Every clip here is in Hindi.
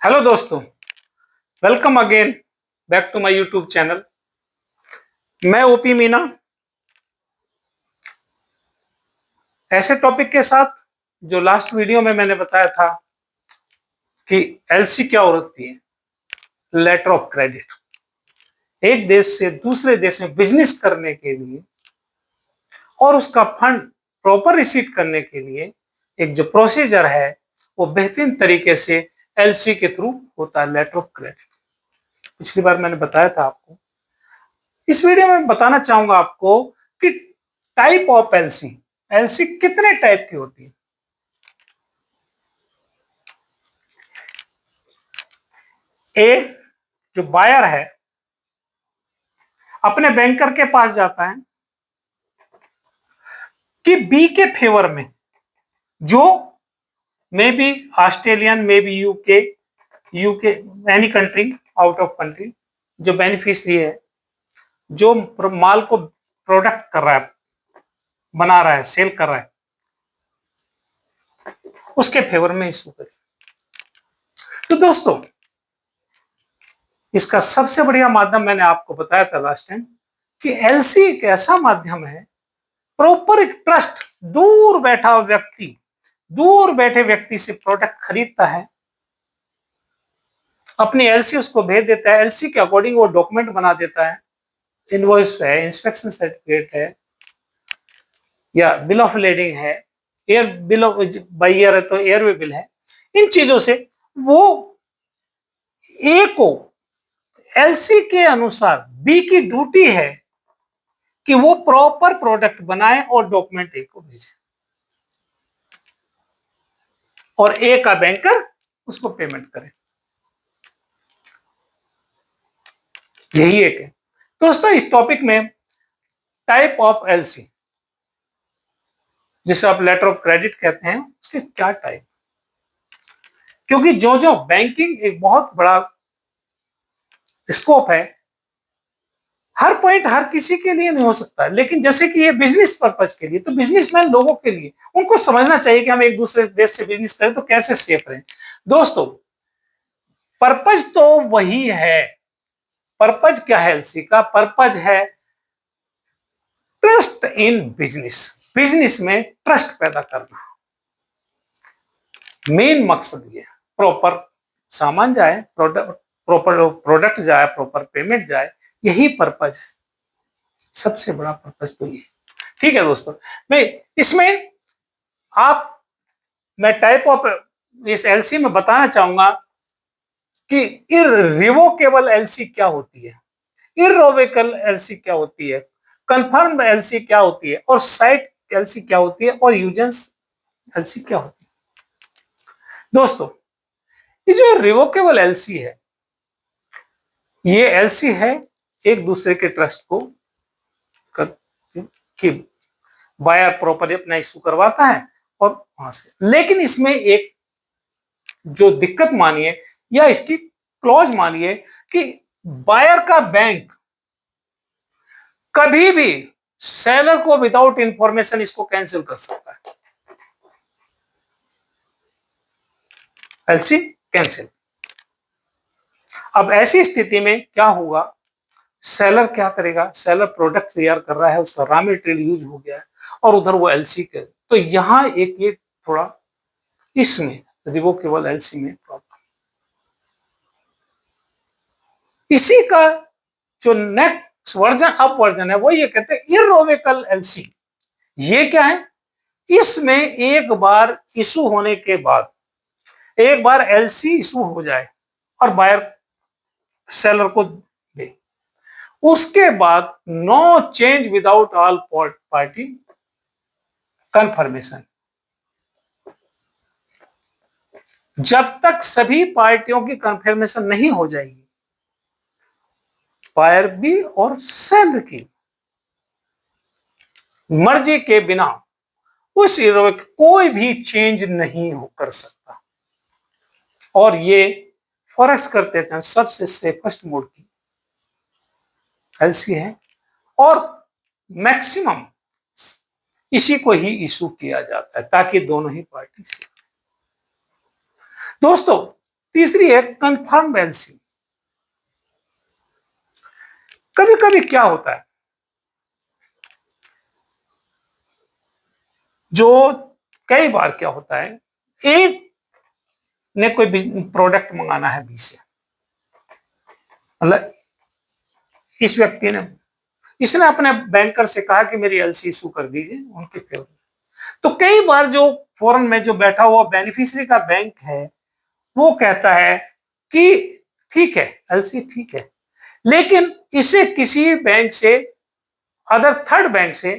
हेलो दोस्तों, welcome again back to my YouTube channel. मैं ओपी मीना ऐसे टॉपिक के साथ जो लास्ट वीडियो में मैंने बताया था कि एलसी क्या होती है, लेटर ऑफ क्रेडिट। एक देश से दूसरे देश में बिजनेस करने के लिए और उसका फंड प्रॉपर रिसीट करने के लिए एक जो प्रोसीजर है वो बेहतरीन तरीके से एलसी के थ्रू होता है, लेटर ऑफ क्रेडिट। पिछली बार मैंने बताया था आपको। इस वीडियो में बताना चाहूंगा आपको कि टाइप ऑफ एलसी, एलसी कितने टाइप की होती है। ए, जो बायर है अपने बैंकर के पास जाता है कि बी के फेवर में, जो may be Australian, may be UK, UK any country out of country, जो बेनिफिशियरी है, जो माल को प्रोडक्ट कर रहा है, बना रहा है, सेल कर रहा है, उसके फेवर में इशू करें। तो दोस्तों, इसका सबसे बढ़िया माध्यम मैंने आपको बताया था लास्ट टाइम कि एलसी एक ऐसा माध्यम है, प्रॉपर एक ट्रस्ट, दूर बैठा व्यक्ति दूर बैठे व्यक्ति से प्रोडक्ट खरीदता है, अपनी एलसी उसको भेज देता है, एलसी के अकॉर्डिंग वो डॉक्यूमेंट बना देता है, इनवॉइस है, इंस्पेक्शन सर्टिफिकेट है, या बिल ऑफ लेडिंग है, air bill of by year है तो एयरवे बिल है। इन चीजों से वो ए को एलसी के अनुसार बी की ड्यूटी है कि वो प्रॉपर प्रोडक्ट बनाए और डॉक्यूमेंट ए को भेजे, और ए का बैंकर उसको पेमेंट करे। यही एक है दोस्तों। इस टॉपिक में टाइप ऑफ एलसी, जिसे आप लेटर ऑफ क्रेडिट कहते हैं, उसके क्या टाइप, क्योंकि जो जो बैंकिंग एक बहुत बड़ा स्कोप है, हर पॉइंट हर किसी के लिए नहीं हो सकता, लेकिन जैसे कि ये बिजनेस पर्पज के लिए, तो बिजनेसमैन लोगों के लिए उनको समझना चाहिए कि हम एक दूसरे देश से बिजनेस करें तो कैसे सेफ रहें। दोस्तों, पर्पज तो वही है। पर्पज क्या है एलसी का? पर्पज है ट्रस्ट इन बिजनेस, बिजनेस में ट्रस्ट पैदा करना। मेन मकसद ये, प्रॉपर सामान जाए, प्रॉपर प्रोडक्ट जाए, प्रॉपर पेमेंट जाए, यही पर्पज है। सबसे बड़ा पर्पज तो ये। ठीक है दोस्तों, मैं इसमें आप मैं टाइप ऑफ इस एलसी में बताना चाहूंगा कि इररिवोकेबल एलसी क्या होती है, इररिवोकेबल एलसी क्या होती है, कंफर्म एलसी क्या होती है, और साइट एलसी क्या होती है, और यूजेंस एलसी क्या होती है। दोस्तों, ये जो रिवोकेबल एलसी है, ये एलसी है एक दूसरे के ट्रस्ट को कि बायर प्रॉपर्ली अपना इश्यू करवाता है और वहां से, लेकिन इसमें एक जो दिक्कत मानिए या इसकी क्लॉज मानिए कि बायर का बैंक कभी भी सेलर को विदाउट इंफॉर्मेशन इसको कैंसिल कर सकता है। LC cancel. अब ऐसी स्थिति में क्या होगा, सेलर क्या करेगा? सेलर प्रोडक्ट तैयार कर रहा है, उसका रॉ मटेरियल यूज हो गया है, और उधर वो एलसी के, तो यहां एक ये थोड़ा इसमें रिवोकेबल एलसी में प्रॉब्लम। इसी का जो नेक्स्ट वर्जन, अप वर्जन है, वो ये कहते हैं इररिवोकेबल एलसी। ये क्या है? इसमें एक बार इशू होने के बाद, एक बार एलसी इशू हो जाए और बायर सेलर को दे, उसके बाद no change without all party confirmation. जब तक सभी पार्टियों की कंफर्मेशन नहीं हो जाएगी, बायर भी और सेलर की मर्जी के बिना उस कोई भी चेंज नहीं कर सकता। और ये फॉरेक्स करते हैं सबसे सेफेस्ट मोड की एलसी है, और मैक्सिमम इसी को ही इशू किया जाता है ताकि दोनों ही पार्टी से। दोस्तों, तीसरी है कंफर्म एलसी। कभी कभी क्या होता है, जो कई बार क्या होता है, एक ने कोई प्रोडक्ट मंगाना है बी से, मतलब इस व्यक्ति ने, इसने अपने बैंकर से कहा कि मेरी एलसी इशू कर दीजिए उनके फेवर में। तो कई बार जो फॉरेन में जो बैठा हुआ बेनिफिशियरी का बैंक है वो कहता है कि ठीक है, एलसी ठीक है, लेकिन इसे किसी बैंक से, अदर थर्ड बैंक से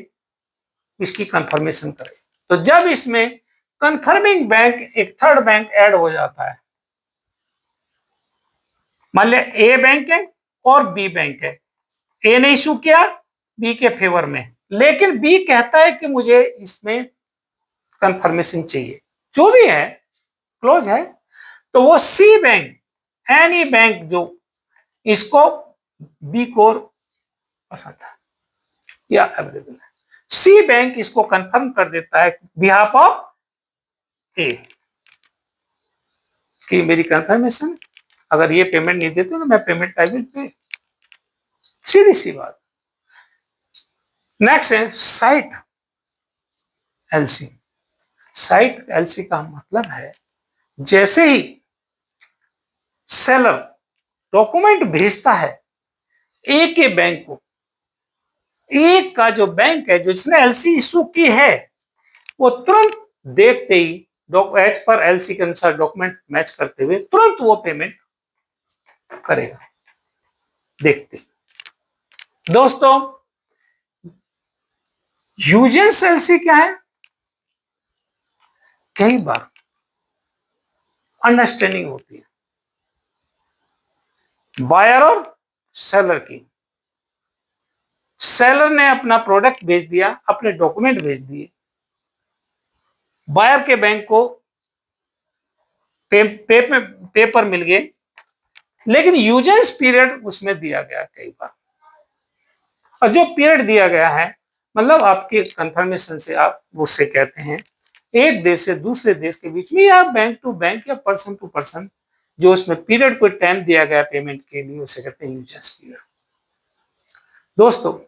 इसकी कंफर्मेशन करें। तो जब इसमें कंफर्मिंग बैंक एक थर्ड बैंक ऐड हो जाता है, मान लिया ए बैंक है और बी बैंक है, ए ने इशू किया बी के फेवर में, लेकिन बी कहता है कि मुझे इसमें कंफर्मेशन चाहिए, जो भी है क्लोज है, तो वो सी बैंक, एनी बैंक जो इसको बी को पसंद है या अवेलेबल है, सी बैंक इसको कंफर्म कर देता है बिहाफ ऑफ ए कि मेरी कंफर्मेशन, अगर ये पेमेंट नहीं देते तो मैं पेमेंट आई विल पे। सीधी सी बात। नेक्स्ट है साइट एलसी। साइट एलसी का मतलब है, जैसे ही सेलर डॉक्यूमेंट भेजता है ए के बैंक को, ए का जो बैंक है जो जिसने एलसी इशू की है, वो तुरंत देखते ही एज पर एलसी के अनुसार डॉक्यूमेंट मैच करते हुए तुरंत वो पेमेंट करेगा। देखते दोस्तों, यूजेंस एलसी क्या है? कई बार अंडरस्टैंडिंग होती है बायर और सेलर की। सेलर ने अपना प्रोडक्ट भेज दिया, अपने डॉक्यूमेंट भेज दिए, बायर के बैंक को पेपर मिल गए, लेकिन यूजेंस पीरियड उसमें दिया गया कई बार। और जो पीरियड दिया गया है, मतलब आपके कंफर्मेशन से आप उससे कहते हैं एक देश से दूसरे देश के बीच में या बैंक टू बैंक या पर्सन टू पर्सन, जो उसमें पीरियड कोई टाइम दिया गया पेमेंट के लिए, उसे कहते हैं यूजेंस पीरियड। दोस्तों,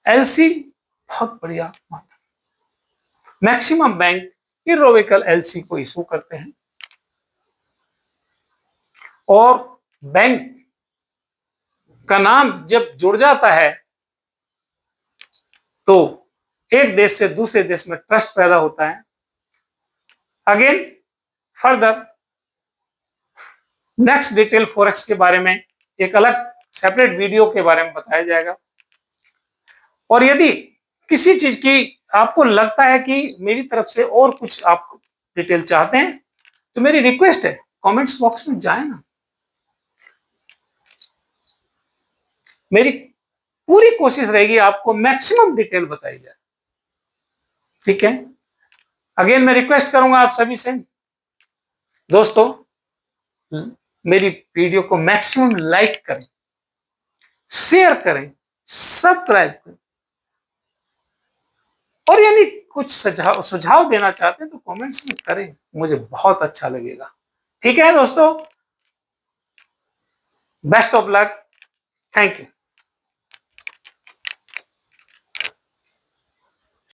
एलसी बहुत बढ़िया, मैक्सिमम बैंक इर्रोवेबल एलसी को इशू करते हैं, और बैंक का नाम जब जुड़ जाता है तो एक देश से दूसरे देश में ट्रस्ट पैदा होता है। Again further next detail forex के बारे में एक अलग सेपरेट वीडियो के बारे में बताया जाएगा। और यदि किसी चीज की आपको लगता है कि मेरी तरफ से और कुछ आप डिटेल चाहते हैं, तो मेरी रिक्वेस्ट है कमेंट्स बॉक्स में जाए ना, मेरी पूरी कोशिश रहेगी आपको मैक्सिमम डिटेल बताई जाए। ठीक है, अगेन मैं रिक्वेस्ट करूंगा आप सभी से, दोस्तों मेरी वीडियो को मैक्सिमम लाइक करें, शेयर करें, सब्सक्राइब करें, और यानी कुछ सुझाव देना चाहते हैं तो कमेंट्स में करें, मुझे बहुत अच्छा लगेगा। ठीक है दोस्तों, best of luck, thank you.